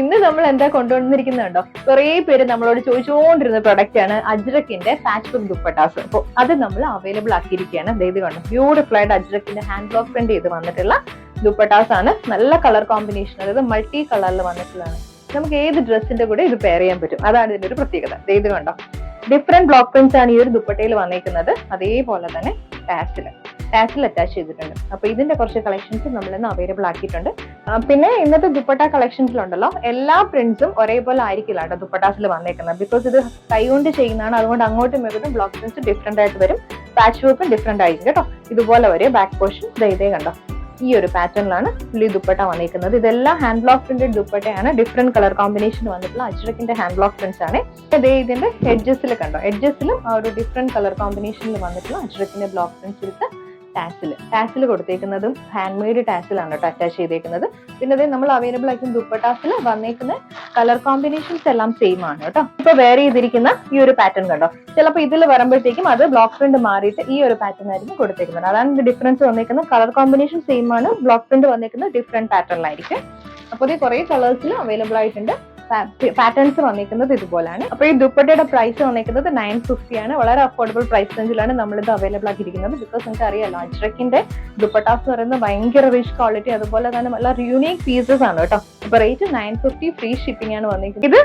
ഇന്ന് നമ്മൾ എന്താ കൊണ്ടുവന്നിരിക്കുന്നുണ്ടോ, കുറെ പേര് നമ്മളോട് ചോദിച്ചുകൊണ്ടിരുന്ന പ്രൊഡക്റ്റ് ആണ് അജ്രക്കിന്റെ പാച്ച് വർക്ക് ദുപ്പട്ടാസ്. അപ്പോൾ അത് നമ്മൾ അവൈലബിൾ ആക്കിയിരിക്കുകയാണ്. ഇത് കണ്ടോ, ബ്യൂട്ടിഫുൾ ആയിട്ട് അജ്രക്കിന്റെ ഹാൻഡ് ബ്ലോക്ക് പ്രിന്റ് ചെയ്ത് വന്നിട്ടുള്ള ദുപ്പട്ടാസ് ആണ്. നല്ല കളർ കോമ്പിനേഷൻ, അതായത് മൾട്ടി കളറിൽ വന്നിട്ടുള്ളതാണ്. നമുക്ക് ഏത് ഡ്രസ്സിന്റെ കൂടെ ഇത് പെയർ ചെയ്യാൻ പറ്റും, അതാണ് ഇതിന്റെ ഒരു പ്രത്യേകത. ഇത് കണ്ടോ, ഡിഫറെന്റ് ബ്ലോക്ക് പ്രിന്റ്സ് ആണ് ഈ ഒരു ദുപ്പട്ടയിൽ വന്നിരിക്കുന്നത്. അതേപോലെ തന്നെ ടാസിൽ അറ്റാച്ച് ചെയ്തിട്ടുണ്ട്. അപ്പൊ ഇതിന്റെ കുറച്ച് കളക്ഷൻസ് നമ്മൾ ഇന്ന് അവൈലബിൾ ആക്കിയിട്ടുണ്ട്. പിന്നെ ഇന്നത്തെ ദുപ്പട്ട കളക്ഷൻസിലുണ്ടല്ലോ, എല്ലാ പ്രിന്റ്സും ഒരേപോലെ ആയിരിക്കില്ല കേട്ടോ ദുപ്പട്ടാസിൽ വന്നേക്കുന്നത്. ബിക്കോസ് ഇത് കൈകൊണ്ട് ചെയ്യുന്നതാണ്, അതുകൊണ്ട് അങ്ങോട്ടും ഇങ്ങോട്ടും ബ്ലോക്ക് പ്രിന്റ്സ് ഡിഫറെന്റ് ആയിട്ട് വരും. പാച്ച് വർക്കും ഡിഫറെന്റ് ആയിരിക്കും കേട്ടോ. ഇതുപോലെ വരും ബാക്ക് പോർഷൻ. ഇതേ കണ്ടോ, ഈ ഒരു പാറ്റേണിലാണ് ഫുള്ളി ദുപ്പട്ട വന്നിരിക്കുന്നത്. ഇതെല്ലാം ഹാൻഡ് ബ്ലോക്ക് പ്രിന്റഡ് ദുപ്പട്ടയാണ്. ഡിഫറെന്റ് കളർ കോമ്പിനേഷൻ വന്നിട്ടുള്ള അജ്രക്കിന്റെ ഹാൻഡ് ബ്ലോക്ക് പ്രിന്റ്സ് ആണ്. ഇതിന്റെ എഡ്ജസിൽ കണ്ടോ, എഡ്ജസിലും ആ ഒരു ഡിഫറെന്റ് കളർ കോമ്പിനേഷനിൽ വന്നിട്ടുള്ള അജ്രക്കിന്റെ ബ്ലോക്ക് പ്രിന്റ്സ് എടുത്ത് ടാസിൽ കൊടുത്തേക്കുന്നതും ഹാൻഡ് മെയ്ഡ് ടാസിലാണ് കേട്ടോ അറ്റാച്ച് ചെയ്തേക്കുന്നത്. പിന്നെ അതേ നമ്മൾ അവൈലബിൾ ആയിരിക്കും ദുപ്പട്ടാസിൽ വന്നേക്കുന്ന കളർ കോമ്പിനേഷൻസ് എല്ലാം സെയിം ആണ് കേട്ടോ. ഇപ്പൊ വേറെ ചെയ്തിരിക്കുന്ന ഈ ഒരു പാറ്റേൺ കണ്ടോ, ചിലപ്പോൾ ഇതിൽ വരുമ്പോഴത്തേക്കും അത് ബ്ലോക്ക് പ്രിന്റ് മാറിയിട്ട് ഈ ഒരു പാറ്റേൺ ആയിരിക്കും കൊടുത്തേക്കുന്നത്. അതാണ് ഇത് ഡിഫറൻസ് വന്നേക്കുന്നത്. കളർ കോമ്പിനേഷൻ സെയിം ആണ്, ബ്ലോക്ക് പ്രിന്റ് വന്നേക്കുന്നത് ഡിഫറെന്റ് പാറ്റേണിലായിരിക്കും. അപ്പോൾ ഇത് കുറെ കളേഴ്സിൽ അവൈലബിൾ ആയിട്ടുണ്ട്. പാറ്റേൺസ് വന്നിരിക്കുന്നത് ഇതുപോലെയാണ്. അപ്പൊ ഈ ദുപ്പട്ടയുടെ പ്രൈസ് വന്നിരിക്കുന്നത് 950 ആണ്. വളരെ അഫോർഡബിൾ പ്രൈസ് റേഞ്ചിലാണ് നമ്മളിത് അവൈലബിൾ ആക്കിയിരിക്കുന്നത്. ബിക്കോസ് നിങ്ങൾക്ക് അറിയാലോ, അജ്രക്കിന്റെ ദുപ്പട്ടാസ് എന്ന് പറയുന്നത് ഭയങ്കര റിച്ച് ക്വാളിറ്റി, അതുപോലെ തന്നെ നല്ല യൂണീക് പീസസ് ആണ് കേട്ടോ. അപ്പൊ റേറ്റ് 950, ഫ്രീ ഷിപ്പിംഗ് ആണ് വന്നിരിക്കുന്നത്. ഇത്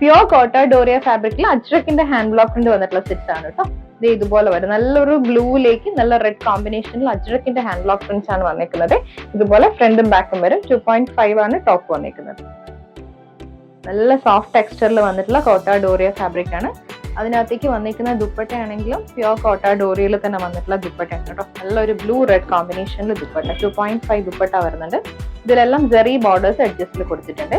പ്യോർ കോട്ട ഡോറിയ ഫാബ്രിക്കിൽ അജ്രക്കിന്റെ ഹാൻഡ് ബ്ലോക്ക് പ്രിന്റ് വന്നിട്ടുള്ള സെറ്റ്സ് ആണ് കേട്ടോ. ഇത് ഇതുപോലെ വരും, നല്ലൊരു ബ്ലൂയിലേക്ക് നല്ല റെഡ് കോമ്പിനേഷനിൽ അജ്രക്കിന്റെ ഹാൻഡ് ബ്ലോക്ക് പ്രിന്റ്സ് ആണ് വന്നിരിക്കുന്നത്. ഇതുപോലെ ഫ്രണ്ടും ബാക്കും വരും. 2.5 ആണ് ടോപ്പ് വന്നിരിക്കുന്നത്. നല്ല സോഫ്റ്റ് ടെക്സ്ചറിൽ വന്നിട്ടുള്ള കോട്ട ഡോറിയ ഫാബ്രിക് ആണ്. അതിനകത്തേക്ക് വന്നിരിക്കുന്ന ദുപ്പട്ട ആണെങ്കിലും പ്യോർ കോട്ട ഡോറിയയിൽ തന്നെ വന്നിട്ടുള്ള ദുപ്പട്ടയാണ് കേട്ടോ. നല്ലൊരു ബ്ലൂ റെഡ് കോമ്പിനേഷനിൽ ദുപ്പട്ട. 2.5 ദുപ്പട്ട വരുന്നുണ്ട്. ഇതിലെല്ലാം ജെറി ബോർഡേഴ്സ് എഡ്ജസ്റ്റിൽ കൊടുത്തിട്ടുണ്ട്.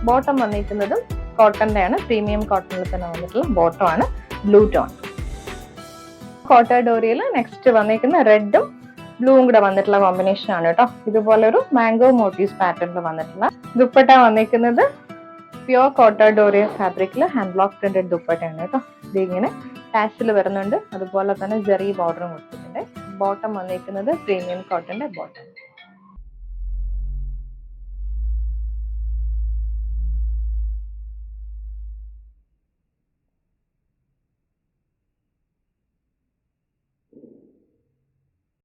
ബോട്ടം വന്നിരിക്കുന്നതും കോട്ടന്റെ ആണ്, പ്രീമിയം കോട്ടണിൽ തന്നെ വന്നിട്ടുള്ള ബോട്ടം ആണ്, ബ്ലൂ ടോൺ. കോട്ട ഡോറിയയിൽ നെക്സ്റ്റ് വന്നിരിക്കുന്ന റെഡും ബ്ലൂവും കൂടെ വന്നിട്ടുള്ള കോമ്പിനേഷൻ ആണ് കേട്ടോ. ഇതുപോലെ ഒരു മാംഗോ മോട്ടീവ്സ് പാറ്റേണിൽ വന്നിട്ടുള്ള ദുപ്പട്ട വന്നിരിക്കുന്നത് പ്യോർ കോട്ട ഡോറിയ ഫാബ്രിക്കിൽ ഹാൻഡ് ബ്ലോക്ക് പ്രിന്റഡ് ദുപ്പട്ടയാണ് കേട്ടോ. ഇത് ഇങ്ങനെ ടാസിൽ വരുന്നുണ്ട്, അതുപോലെ തന്നെ ജെറി ബോർഡറും കൊടുത്തിട്ടുണ്ട്. ബോട്ടം വന്നിരിക്കുന്നത് പ്രീമിയം കോട്ടന്റെ ബോട്ടം.